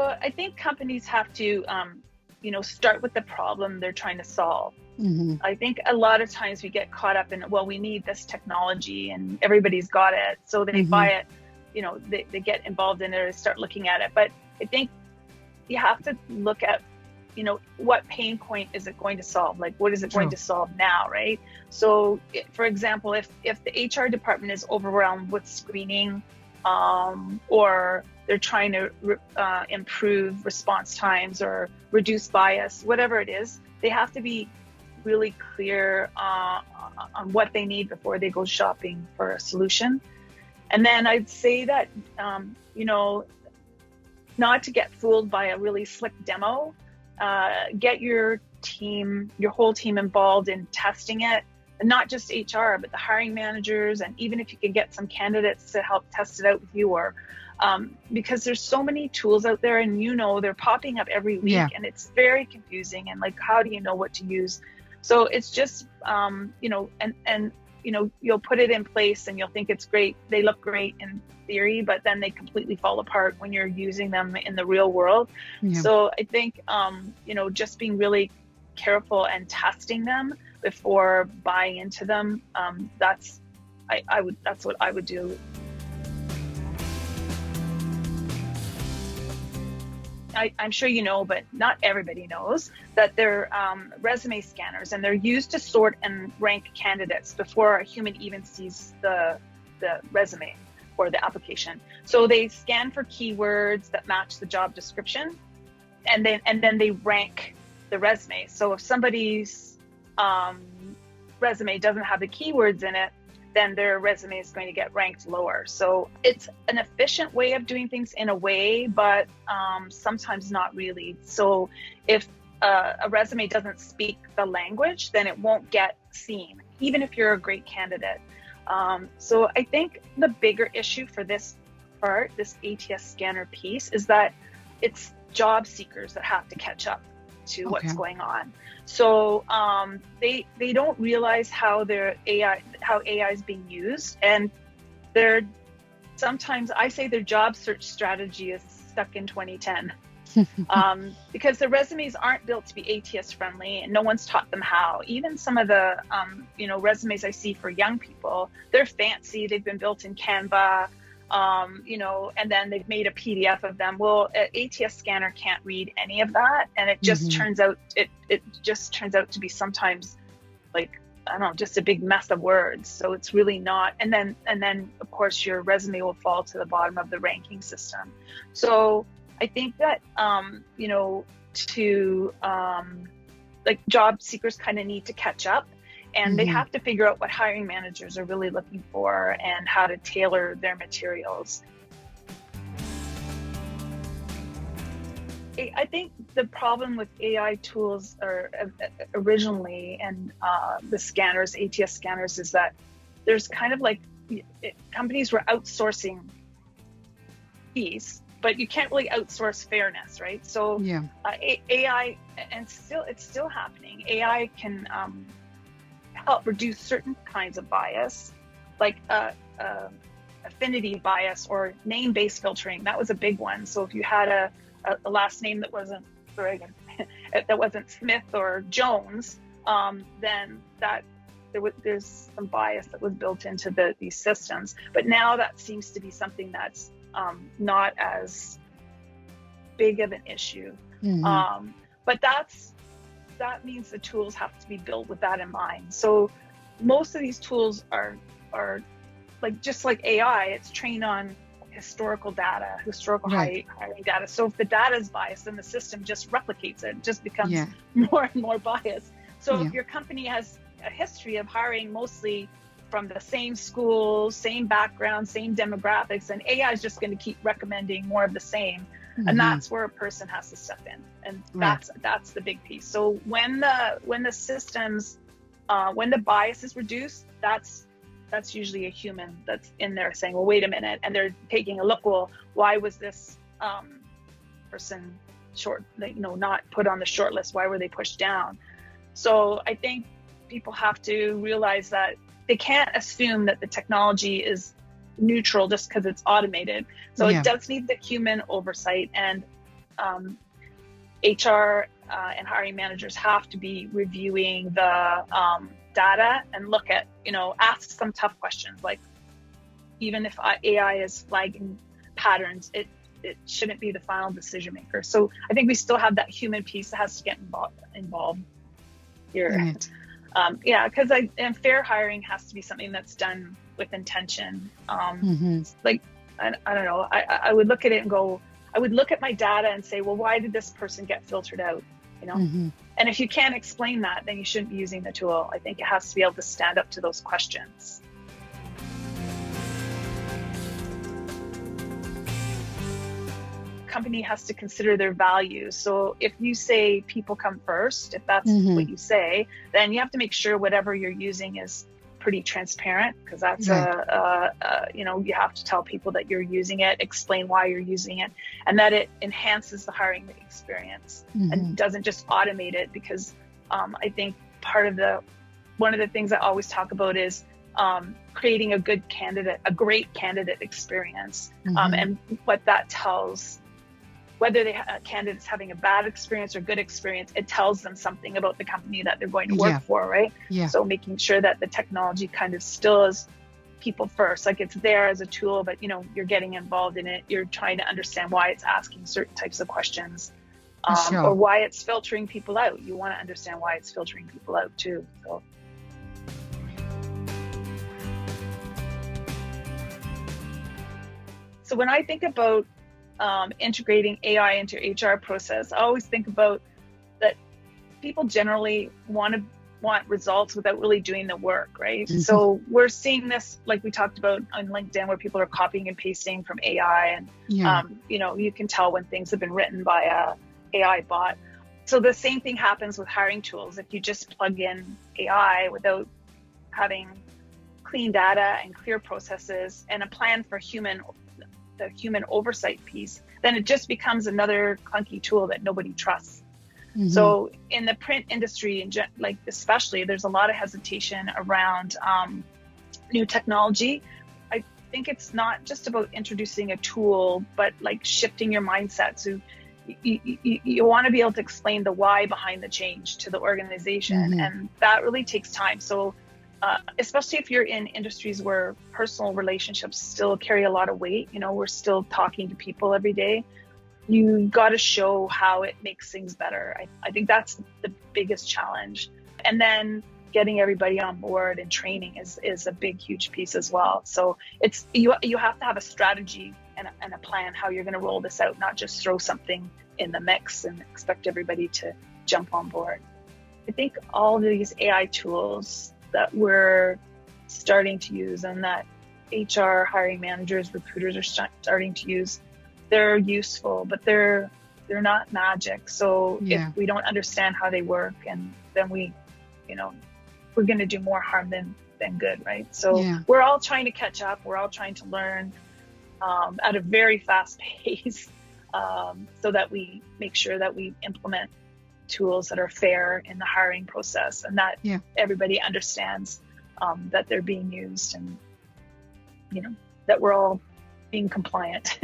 I think companies have to, start with the problem they're trying to solve. I think a lot of times we get caught up in, well, we need this technology and everybody's got it, so they buy it, they get involved in it or start looking at it. But I think you have to look at, what pain point is it going to solve? Like, what is it going to solve now, right? So, for example, if the HR department is overwhelmed with screening, or they're trying to improve response times or reduce bias, whatever it is, they have to be really clear on what they need before they go shopping for a solution. And then I'd say that, not to get fooled by a really slick demo. Get your whole team involved in testing it, and not just HR, but the hiring managers, and even if you can get some candidates to help test it out with you, or because there's so many tools out there, and they're popping up every week, and it's very confusing. And like, how do you know what to use? So it's just, you'll put it in place and you'll think it's great. They look great in theory, but then they completely fall apart when you're using them in the real world. So I think, just being really careful and testing them before buying into them. That's what I would do. I'm sure you know, but not everybody knows that they're resume scanners, and they're used to sort and rank candidates before a human even sees the resume or the application. So they scan for keywords that match the job description, and then they rank the resume. So if somebody's resume doesn't have the keywords in it, then their resume is going to get ranked lower. So it's an efficient way of doing things in a way, but sometimes not really. So if a resume doesn't speak the language, then it won't get seen, even if you're a great candidate. So I think the bigger issue for this part, this ATS scanner piece, is that it's job seekers that have to catch up to what's going on. So they don't realize how AI is being used, and sometimes I say their job search strategy is stuck in 2010. Because the resumes aren't built to be ATS friendly, and no one's taught them how. Even some of the resumes I see for young people, they're fancy, they've been built in Canva, and then they've made a PDF of them. Well, an ATS scanner can't read any of that, and it just turns out to be sometimes, like, I don't know, just a big mess of words. So it's really not. And then of course your resume will fall to the bottom of the ranking system. So I think that job seekers kind of need to catch up. And they have to figure out what hiring managers are really looking for and how to tailor their materials. I think the problem with AI tools originally and the scanners, ATS scanners, is that there's kind of like companies were outsourcing fees, but you can't really outsource fairness, right? So AI, and it's still happening. AI can help reduce certain kinds of bias, like affinity bias or name-based filtering. That was a big one. So if you had a last name that wasn't Smith or Jones, then there's some bias that was built into these systems. But now that seems to be something that's not as big of an issue. But that means the tools have to be built with that in mind. So most of these tools are like, just like AI, it's trained on historical data, hiring data. So if the data is biased, then the system just replicates it. It just becomes more and more biased. So if your company has a history of hiring mostly from the same schools, same background, same demographics, and AI is just going to keep recommending more of the same. And that's where a person has to step in. And that's the big piece. So when the systems, when the bias is reduced, that's usually a human that's in there saying, well, wait a minute. And they're taking a look, well, why was this person not put on the short list? Why were they pushed down? So I think people have to realize that they can't assume that the technology is neutral just because it's automated. So it does need the human oversight. And HR and hiring managers have to be reviewing the data and look at, ask some tough questions. Like, even if AI is flagging patterns, it shouldn't be the final decision maker. So I think we still have that human piece that has to get involved here. Right. Because and fair hiring has to be something that's done with intention. Like, I don't know, I would look at it and go, I would look at my data and say, well, why did this person get filtered out? And if you can't explain that, then you shouldn't be using the tool. I think it has to be able to stand up to those questions. Company has to consider their values. So if you say people come first, if that's what you say, then you have to make sure whatever you're using is pretty transparent, because that's you have to tell people that you're using it, explain why you're using it, and that it enhances the hiring experience and doesn't just automate it. Because I think one of the things I always talk about is creating a great candidate experience, and what that tells, whether candidates having a bad experience or good experience, it tells them something about the company that they're going to work for, right? Yeah. So making sure that the technology kind of still is people first, like it's there as a tool, but you're getting involved in it. You're trying to understand why it's asking certain types of questions, or why it's filtering people out. You want to understand why it's filtering people out too. So when I think about integrating AI into HR process, I always think about that people generally want results without really doing the work, right? So we're seeing this, like we talked about on LinkedIn, where people are copying and pasting from AI, and you can tell when things have been written by a AI bot. So the same thing happens with hiring tools. If you just plug in AI without having clean data and clear processes and a plan for the human oversight piece, then it just becomes another clunky tool that nobody trusts. So in the print industry, especially, there's a lot of hesitation around new technology. I think it's not just about introducing a tool, but like shifting your mindset. So you want to be able to explain the why behind the change to the organization, and that really takes time. So especially if you're in industries where personal relationships still carry a lot of weight, we're still talking to people every day. You got to show how it makes things better. I think that's the biggest challenge. And then getting everybody on board and training is a big, huge piece as well. So it's you have to have a strategy and a plan how you're going to roll this out, not just throw something in the mix and expect everybody to jump on board. I think all of these AI tools that we're starting to use and that HR, hiring managers, recruiters are starting to use, they're useful, but they're not magic. So if we don't understand how they work, and then we're going to do more harm than good, right? So we're all trying to catch up. We're all trying to learn at a very fast pace, so that we make sure that we implement tools that are fair in the hiring process, and that everybody understands that they're being used, and that we're all being compliant.